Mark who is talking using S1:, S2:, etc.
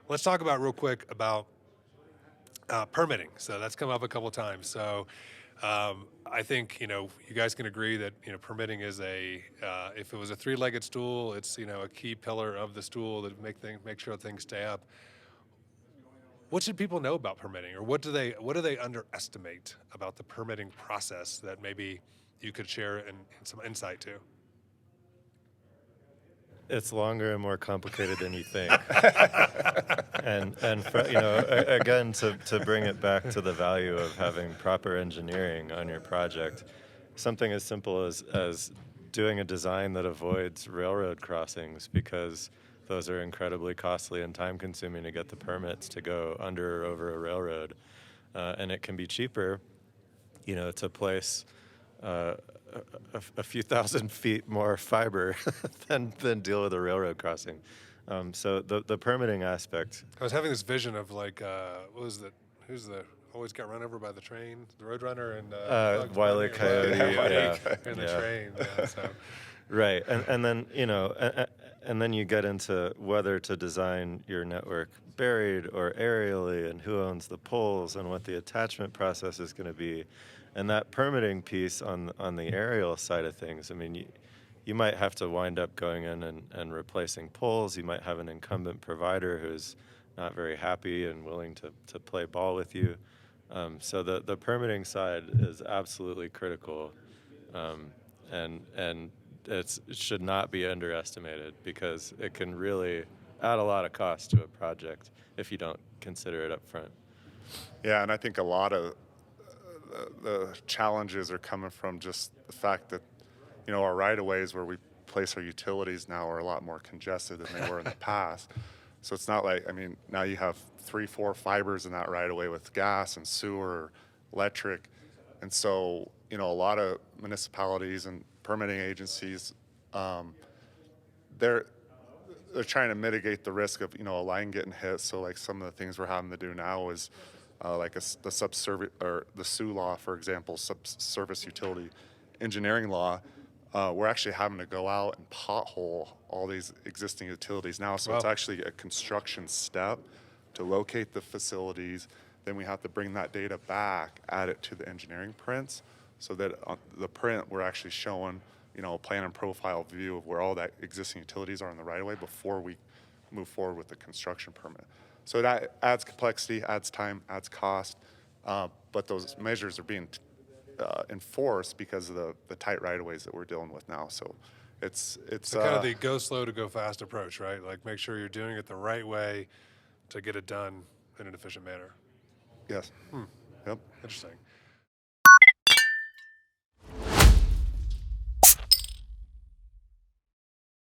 S1: Let's talk about real quick about permitting. So that's come up a couple of times. So I think you guys can agree that permitting is if it was a three-legged stool, it's a key pillar of the stool that make sure things stay up. What should people know about permitting, or what do they underestimate about the permitting process that maybe you could share in some insight to?
S2: It's longer and more complicated than you think. Again, to bring it back to the value of having proper engineering on your project, something as simple as doing a design that avoids railroad crossings, because those are incredibly costly and time consuming to get the permits to go under or over a railroad. And it can be cheaper, to place a few thousand feet more fiber than deal with a railroad crossing. So the permitting aspect.
S1: I was having this vision of like, what was that? Who's the always got run over by the train? The Roadrunner and Bugs
S2: Wile E.
S1: Bunny,
S2: Coyote, yeah,
S1: and the
S2: yeah.
S1: train. Yeah, so
S2: Right, and then and then you get into whether to design your network buried or aerially, and who owns the poles, and what the attachment process is going to be, and that permitting piece on the aerial side of things. I mean, you might have to wind up going in and replacing poles. You might have an incumbent provider who's not very happy and willing to play ball with you. So the permitting side is absolutely critical, and it should not be underestimated, because it can really add a lot of cost to a project if you don't consider it up front.
S3: Yeah, and I think a lot of the challenges are coming from just the fact that, our right-of-ways where we place our utilities now are a lot more congested than they were in the past. So it's not like, now you have 3, 4 fibers in that right-of-way with gas and sewer, electric. And so, a lot of municipalities and permitting agencies, they're trying to mitigate the risk of, a line getting hit. So like some of the things we're having to do now is the subservice, or the SU law, for example, subsurface utility engineering law. We're actually having to go out and pothole all these existing utilities now. So it's
S1: wow.
S3: actually a construction step to locate the facilities. Then we have to bring that data back, add it to the engineering prints, so that on the print we're actually showing, a plan and profile view of where all that existing utilities are in the right of way before we move forward with the construction permit. So that adds complexity, adds time, adds cost, but those measures are being enforced because of the tight right-of-ways that we're dealing with now. So it's
S1: So kind of the go slow to go fast approach, right? Like make sure you're doing it the right way to get it done in an efficient manner.
S3: yes. Yep.
S1: Interesting.